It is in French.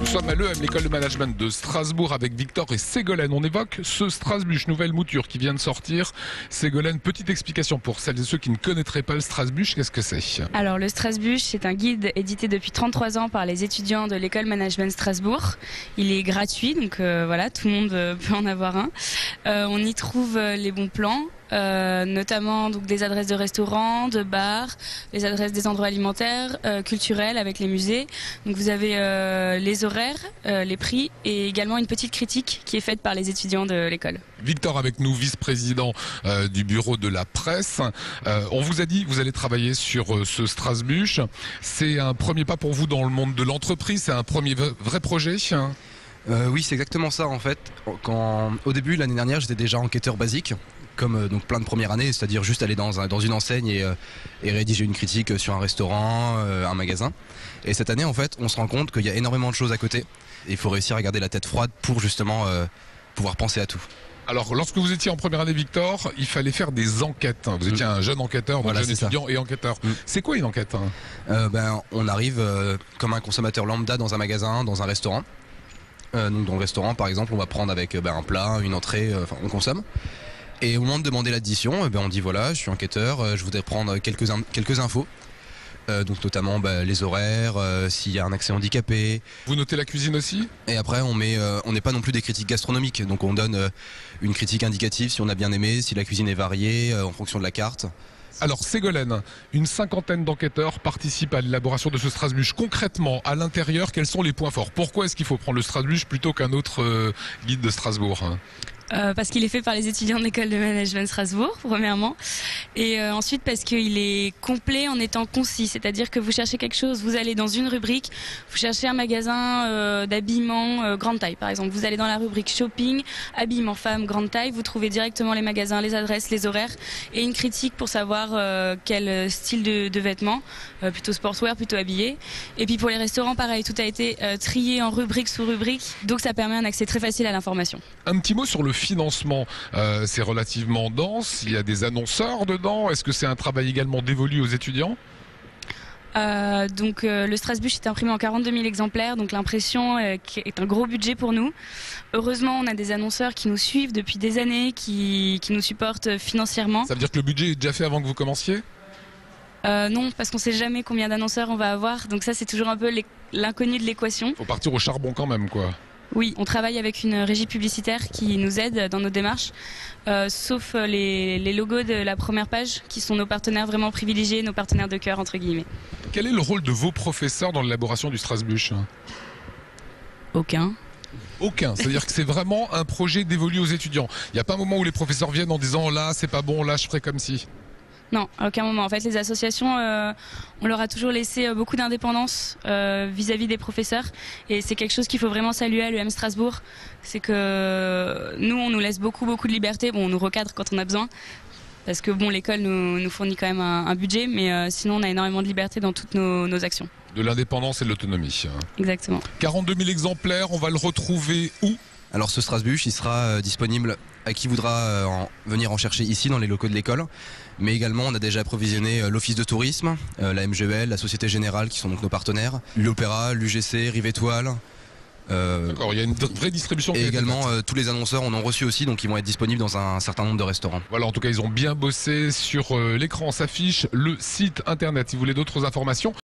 Nous sommes à l'EM, l'école de management de Strasbourg, avec Victor et Ségolène. On évoque ce Strasbusch, nouvelle mouture qui vient de sortir. Ségolène, petite explication pour celles et ceux qui ne connaîtraient pas le Strasbusch, qu'est-ce que c'est? Alors le Strasbusch, c'est un guide édité depuis 33 ans par les étudiants de l'école management Strasbourg. Il est gratuit, donc voilà, tout le monde peut en avoir un. On y trouve les bons plans. Notamment donc des adresses de restaurants, de bars, les adresses des endroits alimentaires, culturels avec les musées. Donc vous avez les horaires, les prix et également une petite critique qui est faite par les étudiants de l'école. Victor avec nous, vice-président du bureau de la presse. On vous a dit, vous allez travailler sur ce Strasbusch. C'est un premier pas pour vous dans le monde de l'entreprise, c'est un premier vrai projet? Oui, c'est exactement ça en fait. Au début, l'année dernière, j'étais déjà enquêteur basique, comme donc plein de première année, c'est-à-dire juste aller dans une enseigne et rédiger une critique sur un restaurant, un magasin. Et cette année, en fait, on se rend compte qu'il y a énormément de choses à côté. Et il faut réussir à garder la tête froide pour justement pouvoir penser à tout. Alors, lorsque vous étiez en première année, Victor, il fallait faire des enquêtes. Vous étiez un jeune enquêteur, donc Voilà, jeune étudiant et enquêteur. C'est quoi une enquête? On arrive comme un consommateur lambda dans un magasin, dans un restaurant. Donc dans le restaurant, par exemple, on va prendre avec un plat, une entrée, on consomme. Et au moment de demander l'addition, on dit voilà, je suis enquêteur, je voudrais prendre quelques infos. Donc notamment les horaires, s'il y a un accès handicapé. Vous notez la cuisine aussi? Et après on n'est pas non plus des critiques gastronomiques, donc on donne une critique indicative si on a bien aimé, si la cuisine est variée en fonction de la carte. Alors Ségolène, une cinquantaine d'enquêteurs participent à l'élaboration de ce Strasbusch. Concrètement, à l'intérieur, quels sont les points forts? Pourquoi est-ce qu'il faut prendre le Strasbusch plutôt qu'un autre guide de Strasbourg? Parce qu'il est fait par les étudiants de l'école de management Strasbourg, premièrement. Et ensuite parce qu'il est complet en étant concis. C'est-à-dire que vous cherchez quelque chose, vous allez dans une rubrique, vous cherchez un magasin d'habillement grande taille, par exemple. Vous allez dans la rubrique shopping, habillement femme, grande taille. Vous trouvez directement les magasins, les adresses, les horaires et une critique pour savoir quel style de vêtements, plutôt sportswear, plutôt habillé. Et puis pour les restaurants, pareil, tout a été trié en rubrique sous rubrique. Donc ça permet un accès très facile à l'information. Un petit mot sur le financement, c'est relativement dense, il y a des annonceurs dedans, est-ce que c'est un travail également dévolu aux étudiants? Le Strasbusch est imprimé en 42 000 exemplaires, donc l'impression est un gros budget pour nous. Heureusement, on a des annonceurs qui nous suivent depuis des années, qui nous supportent financièrement. Ça veut dire que le budget est déjà fait avant que vous commenciez? Non, parce qu'on ne sait jamais combien d'annonceurs on va avoir, donc ça c'est toujours un peu l'inconnu de l'équation. Faut partir au charbon quand même, quoi. Oui, on travaille avec une régie publicitaire qui nous aide dans nos démarches, sauf les logos de la première page qui sont nos partenaires vraiment privilégiés, nos partenaires de cœur entre guillemets. Quel est le rôle de vos professeurs dans l'élaboration du Strasbusch? Aucun. Aucun, c'est-à-dire que c'est vraiment un projet dévolu aux étudiants. Il n'y a pas un moment où les professeurs viennent en disant là c'est pas bon, là je ferai comme si. Non, à aucun moment. En fait, les associations, on leur a toujours laissé beaucoup d'indépendance vis-à-vis des professeurs. Et c'est quelque chose qu'il faut vraiment saluer à l'EM Strasbourg. C'est que nous, on nous laisse beaucoup de liberté. Bon, on nous recadre quand on a besoin. Parce que bon, l'école nous fournit quand même un budget. Mais sinon, on a énormément de liberté dans toutes nos actions. De l'indépendance et de l'autonomie. Exactement. 42 000 exemplaires, on va le retrouver où? Alors ce Strasbusch, il sera disponible à qui voudra venir en chercher ici dans les locaux de l'école. Mais également, on a déjà approvisionné l'Office de tourisme, la MGEL, la Société Générale, qui sont donc nos partenaires, l'Opéra, l'UGC, Rive Étoile. D'accord, il y a une vraie distribution. Et également, tous les annonceurs en ont reçu aussi, donc ils vont être disponibles dans un certain nombre de restaurants. Voilà, en tout cas, ils ont bien bossé. Sur l'écran s'affiche le site internet. Si vous voulez d'autres informations.